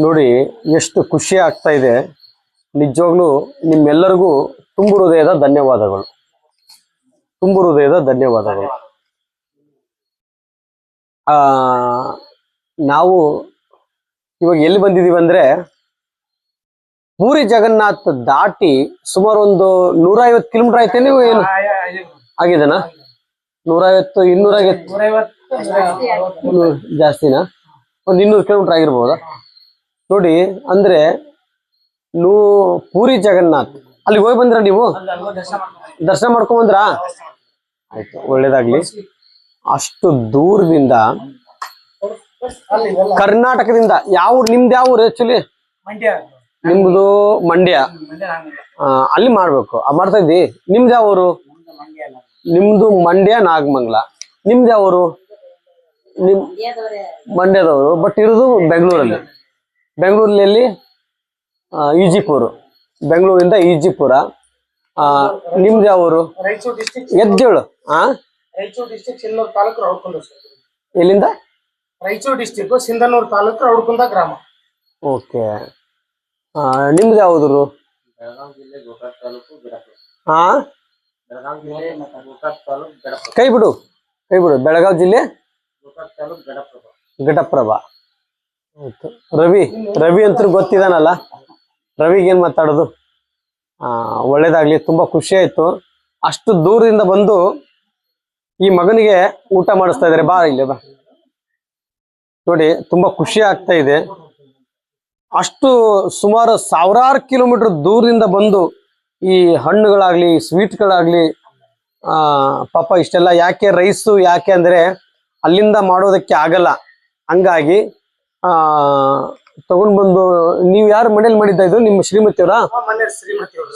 ನೋಡಿ ಎಷ್ಟು ಖುಷಿ ಆಗ್ತಾ ಇದೆ. ನಿಜವಾಗ್ಲೂ ನಿಮ್ಮೆಲ್ಲರಿಗೂ ತುಂಬು ಹೃದಯದ ಧನ್ಯವಾದಗಳು. ತುಂಬು ಹೃದಯದ ಧನ್ಯವಾದಗಳು. ನಾವು ಇವಾಗ ಎಲ್ಲಿ ಬಂದಿದೀವಿ ಅಂದ್ರೆ, ಪೂರಿ ಜಗನ್ನಾಥ್ ದಾಟಿ ಸುಮಾರು ಒಂದು 150 ಕಿಲೋಮೀಟರ್ ಆಯ್ತೇನೆ. ನೀವು ಏನು ಆಗಿದೆನಾ? 150 250 ಜಾಸ್ತಿನಾ? ಒಂದು 200 ಕಿಲೋಮೀಟರ್ ಆಗಿರ್ಬೋದಾ? ನೋಡಿ, ಅಂದ್ರೆ ಪೂರಿ ಜಗನ್ನಾಥ್ ಅಲ್ಲಿ ಹೋಗಿ ಬಂದ್ರ? ನೀವು ದರ್ಶನ ಮಾಡ್ಕೊಂಡ್ ಬಂದ್ರಾ? ಆಯ್ತು, ಒಳ್ಳೇದಾಗ್ಲಿ. ಅಷ್ಟು ದೂರದಿಂದ ಕರ್ನಾಟಕದಿಂದ ನಿಮ್ದು ಯಾವ ಊರು ಆಕ್ಚುಲಿ? ನಿಮ್ದು ಮಂಡ್ಯ. ಅಲ್ಲಿ ಮಾಡ್ಬೇಕು, ಮಾಡ್ತಾ ಇದ್ದಿ. ನಿಮ್ದು ಯಾವ ಊರು? ನಿಮ್ದು ಮಂಡ್ಯ ನಾಗಮಂಗಲ. ನಿಮ್ದು ಯಾವ ಊರು? ಮಂಡ್ಯದವರು, ಬಟ್ ಇರೋದು ಬೆಂಗಳೂರಲ್ಲಿ. ಬೆಂಗಳೂರಲ್ಲಿ ಈಜಿಪುರ. ಬೆಂಗಳೂರಿಂದ ಈಜಿಪುರ. ನಿಮ್ದು ಯಾವ ಊರು? ಎದ್ದೇಳು. ರಾಯಚೂರು ಡಿಸ್ಟ್ರಿಕ್ಟ್ ಸಿಂಧನೂರು ತಾಲೂಕು ರೌಡ್ಕುಂದ. ಎಲ್ಲಿಂದ? ರಾಯಚೂರು ಡಿಸ್ಟ್ರಿಕ್ಟ್ ಸಿಂಧನೂರು ತಾಲೂಕು ರೌಡ್ಕುಂದ ಗ್ರಾಮ. ಓಕೆ. ನಿಮ್ದು ಯಾವ್ದು? ಕೈ ಬಿಡು. ಬೆಳಗಾವಿ ಜಿಲ್ಲೆ ಘಟಪ್ರಭಾ. ರವಿ ಅಂತೂ ಗೊತ್ತಿದಾನಲ್ಲ, ರವಿಗೇನ್ ಮಾತಾಡೋದು. ಒಳ್ಳೇದಾಗ್ಲಿ, ತುಂಬಾ ಖುಷಿ ಆಯ್ತು. ಅಷ್ಟು ದೂರದಿಂದ ಬಂದು ಈ ಮಗನಿಗೆ ಊಟ ಮಾಡಿಸ್ತಾ ಇದಾರೆ. ಬಾ ಇಲ್ಲಿ ಬಾ. ನೋಡಿ, ತುಂಬಾ ಖುಷಿ ಆಗ್ತಾ ಇದೆ. ಅಷ್ಟು ಸುಮಾರು 1000 ಕಿಲೋಮೀಟರ್ ದೂರದಿಂದ ಬಂದು ಈ ಹಣ್ಣುಗಳಾಗ್ಲಿ, ಸ್ವೀಟ್ಗಳಾಗ್ಲಿ, ಪಾಪ ಇಷ್ಟೆಲ್ಲ ಯಾಕೆ ರೈಸು ಯಾಕೆ ಅಂದ್ರೆ ಅಲ್ಲಿಂದ ಮಾಡೋದಕ್ಕೆ ಆಗಲ್ಲ. ಹಂಗಾಗಿ ತಗೊಂಡ್ ಬಂದು. ನೀವು ಯಾರು ಮನೇಲಿ ಮಾಡಿದ್ದ ಇದು? ನಿಮ್ಮ ಶ್ರೀಮತಿಯವರ?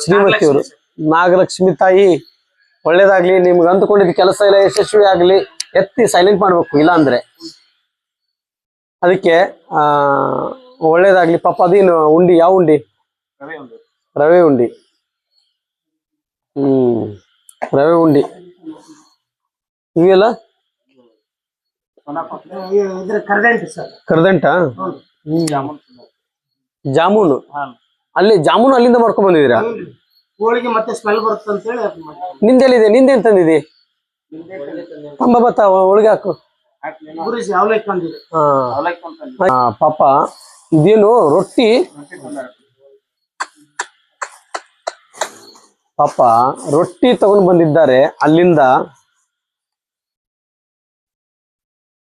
ಶ್ರೀಮತಿಯವರು. ನಾಗಲಕ್ಷ್ಮಿ ತಾಯಿ ಒಳ್ಳೇದಾಗ್ಲಿ. ನಿಮ್ಗೆ ಅಂದುಕೊಂಡಿದ್ದ ಕೆಲಸ ಎಲ್ಲ ಯಶಸ್ವಿ ಆಗ್ಲಿ. ಎತ್ತಿ ಸೈಲೆಂಟ್ ಮಾಡ್ಬೇಕು, ಇಲ್ಲ ಅಂದ್ರೆ. ಅದಕ್ಕೆ ಒಳ್ಳೇದಾಗ್ಲಿ ಪಾಪ. ಅದೇನು ಉಂಡಿ? ಯಾವ ಉಂಡಿ? ರವೆ ಉಂಡಿ. ರವೆ ಉಂಡಿ. ಇವೆಲ್ಲ ಕರ್ದಂಟ. ಜಾಮೂನು. ಅಲ್ಲಿ ಜಾಮೂನು ಅಲ್ಲಿಂದ ಮಾಡ್ಕೊಂಡ್ ಬಂದಿದ್ದೀರಾ? ಹೋಳಿಗೆ ಮತ್ತೆ ಸ್ಮೆಲ್ ಬರುತ್ತೆ ಅಂತ ಹೇಳಿ. ನಿಂದೆಲ್ಲಿದೆ? ನಿಂದೇನ್ ತಂದಿದಿ? ತಂಬ ಬತ್ತ ಹೋಳಿಗೆ ಹಾಕು. ಪಾಪ ಇದೇನು ರೊಟ್ಟಿ? ಪಾಪ ರೊಟ್ಟಿ ತಗೊಂಡ್ ಬಂದಿದ್ದಾರೆ ಅಲ್ಲಿಂದ.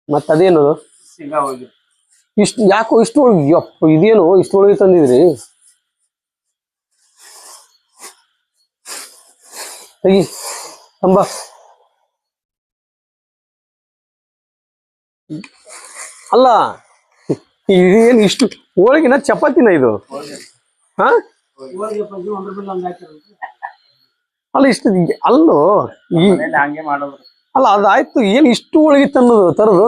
ಮತ್ತದೇನು ಇಷ್ಟು? ಯಾಕೋ ಇಷ್ಟು ಹೋಳಿಗೆ? ಇದೇನು ಇಷ್ಟು ಹೋಳಿಗೆ ತಂದಿದ್ರಿ? ತೆಗಿ ತಂಬ. ಅಲ್ಲ, ಇದೇನು ಇಷ್ಟು ಹೋಳಿಗೆನ ಚಪಾತಿನ ಇದು? ಅಲ್ಲ ಇಷ್ಟು ಅಲ್ಲೋ ಅಲ್ಲ, ಅದಾಯ್ತು. ಏನ್ ಇಷ್ಟು ಹೋಳಿಗೆ ತರೋದು?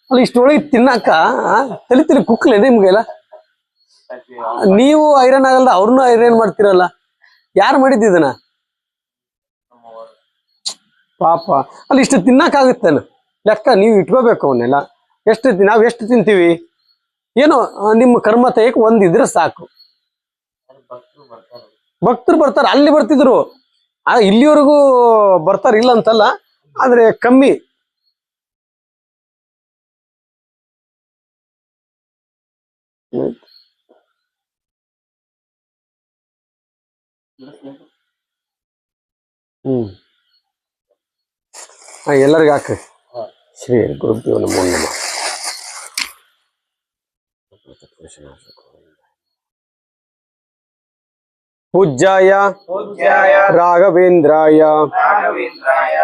ಅಲ್ಲ, ಇಷ್ಟು ಹೋಳಿಗೆ ತಿನ್ನಾಕ ತಲಿ ಕುಕ್ಲೆ ನಿಮ್ಗೆಲ್ಲ? ನೀವು ಐರನ್ ಆಗಲ್ದ, ಅವ್ರನ್ನೂ ಐರನ್ ಮಾಡ್ತಿರಲ್ಲ. ಯಾರು ಮಾಡಿದ್ದಿದನ? ಪಾಪ ಅಲ್ಲಿ ಇಷ್ಟು ತಿನ್ನಕ್ಕಾಗುತ್ತೇನು? ಲೆಕ್ಕ ನೀವು ಇಟ್ಕೋಬೇಕು ಅವನ್ನೆಲ್ಲ. ನಾವ್ ಎಷ್ಟು ತಿಂತೀವಿ ಏನೋ? ನಿಮ್ಮ ಕರ್ಮ ತೆಗೆಕ್ ಒಂದಿದ್ರೆ ಸಾಕು. ಭಕ್ತರು ಬರ್ತಾರ, ಅಲ್ಲಿ ಬರ್ತಿದ್ರು. ಇಲ್ಲಿವರೆಗೂ ಬರ್ತಾರ, ಇಲ್ಲ ಅಂತಲ್ಲ, ಆದ್ರೆ ಕಮ್ಮಿ. ಎಲ್ಲರಿಗೂ ಹಾಕ್ರಿ. ಶ್ರೀ ಗುರುದೇವ ನಮೋ ನಮಃ. पूज्याय राघवेन्द्राय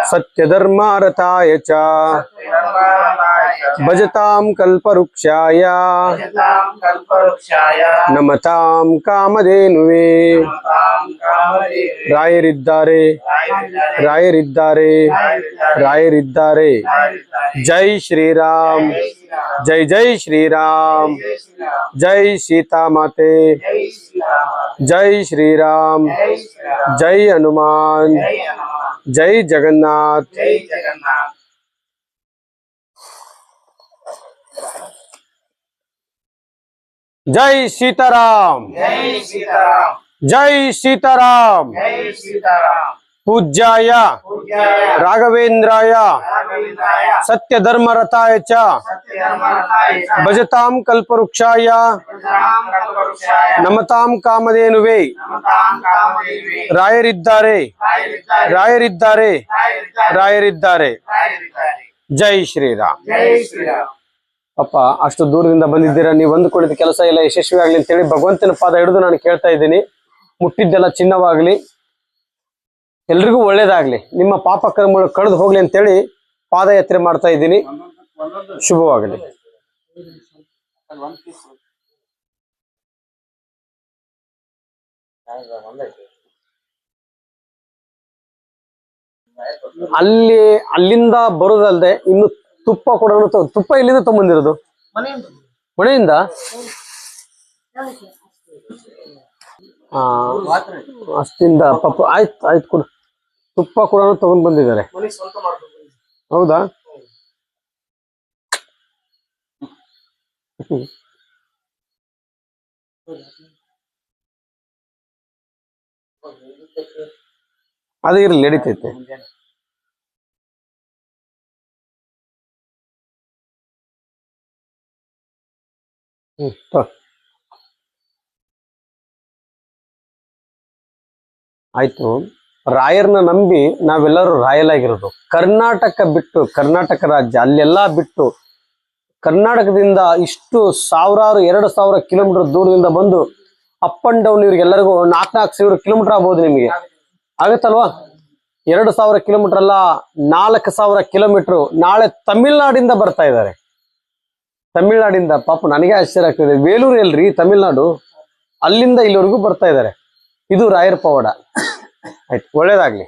सत्यधर्मारताय च भजतां कल्पवृक्षाय नमतां कामधेनुवे रायरिद्दारे रायरिद्दारे रायरिद्दारे जय श्री राम जय जय श्री राम जय सीता माते जय श्री राम जय हनुमान जय जगन्नाथ। ಜೈ ಸೀತಾರಾಮ್ ಜೈ ಸೀತಾರಾಮ್ ಜೈ ಸೀತಾರಾಮ್ ಜೈ ಸೀತಾರಾಮ್ ಪೂಜ್ಯಾಯ ಪೂಜ್ಯಾಯ ರಾಘವೇಂದ್ರಾಯ ರಾಘವೇಂದ್ರಾಯ ಸತ್ಯಧರ್ಮರತಾಯ ಚ ಸತ್ಯಧರ್ಮರತಾಯ ಚ ಭಜತಾಂ ಕಲ್ಪವೃಕ್ಷಾಯ ಭಜತಾಂ ಕಲ್ಪವೃಕ್ಷಾಯ ನಮತಾಂ ಕಾಮಧೇನುವೆ ನಮತಾಂ ಕಾಮಧೇನುವೇ ರಾಯರಿದ್ದಾರೆ ರಾಯರಿದ್ದಾರೆ ರಾಯರಿದ್ದಾರೆ ರಾಯರಿದ್ದಾರೆ ರಾಯರಿದ್ದಾರೆ ರಾಯರಿದ್ದಾರೆ. ಜೈ ಶ್ರೀರಾಮ್. ಜೈ ಶ್ರೀರಾಮ್. ಅಪ್ಪ ಅಷ್ಟು ದೂರದಿಂದ ಬಂದಿದ್ದೀರಾ, ನೀವು ಅಂದುಕೊಂಡಿದ್ದ ಕೆಲಸ ಎಲ್ಲ ಯಶಸ್ವಿ ಆಗ್ಲಿ ಅಂತೇಳಿ ಭಗವಂತನ ಪಾದ ಹಿಡಿದು ನಾನು ಕೇಳ್ತಾ ಇದ್ದೀನಿ. ಮುಟ್ಟಿದ್ದೆಲ್ಲ ಚಿನ್ನವಾಗ್ಲಿ, ಎಲ್ರಿಗೂ ಒಳ್ಳೇದಾಗ್ಲಿ, ನಿಮ್ಮ ಪಾಪ ಕರ್ಮಗಳು ಕಳೆದು ಹೋಗ್ಲಿ ಅಂತೇಳಿ ಪಾದಯಾತ್ರೆ ಮಾಡ್ತಾ ಇದ್ದೀನಿ. ಶುಭವಾಗಲಿ. ಅಲ್ಲಿಂದ ಬರೋದಲ್ದೆ ಇನ್ನು ತುಪ್ಪ ಕೂಡ ತುಪ್ಪ ಇಲ್ಲಿಂದ ತಗೊಂಬಂದಿರೋದು ಮನೆಯಿಂದ. ಅಷ್ಟಿಂದ ಪಾಪ ಆಯ್ತು ಆಯ್ತು ಕೂಡ ತುಪ್ಪ ಕೂಡ ತಗೊಂಡ್ ಬಂದಿದ್ದಾರೆ. ಮನೆ ಸ್ವಂತ ಮಾಡ್ಕೊಂಡು ಹೌದಾ? ಅದು ಇರ್ಲಿ, ನಡೀತೈತೆ. ಆಯ್ತು. ರಾಯರ್ನ ನಂಬಿ ನಾವೆಲ್ಲರೂ ರಾಯಲಾಗಿರೋದು. ಕರ್ನಾಟಕ ಬಿಟ್ಟು, ಕರ್ನಾಟಕ ರಾಜ್ಯ ಅಲ್ಲೆಲ್ಲಾ ಬಿಟ್ಟು ಕರ್ನಾಟಕದಿಂದ ಇಷ್ಟು ಸಾವಿರಾರು 2,000 ಕಿಲೋಮೀಟರ್ ದೂರದಿಂದ ಬಂದು ಅಪ್ ಅಂಡ್ ಡೌನ್ ಇವ್ರಿಗೆಲ್ಲರಿಗೂ 4,000 ಕಿಲೋಮೀಟರ್ ಆಗ್ಬೋದು. ನಿಮಗೆ ಆಗತ್ತಲ್ವಾ? 2,000 ಕಿಲೋಮೀಟರ್ ಅಲ್ಲ, 4,000 ಕಿಲೋಮೀಟರ್. ನಾಳೆ ತಮಿಳ್ನಾಡಿಂದ ಬರ್ತಾ ಇದ್ದಾರೆ. ತಮಿಳ್ನಾಡಿಂದ ಪಾಪ ನನಗೆ ಆಶ್ಚರ್ಯ ಆಗ್ತದೆ. ವೇಲೂರು ಎಲ್ರಿ ತಮಿಳ್ನಾಡು, ಅಲ್ಲಿಂದ ಇಲ್ಲಿವರೆಗೂ ಬರ್ತಾ ಇದ್ದಾರೆ. ಇದು ರಾಯರ ಪವಾಡ. ಆಯ್ತು, ಒಳ್ಳೇದಾಗ್ಲಿ.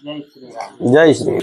ಜೈ ಶ್ರೀರಾಮ್. ಜೈ ಶ್ರೀ.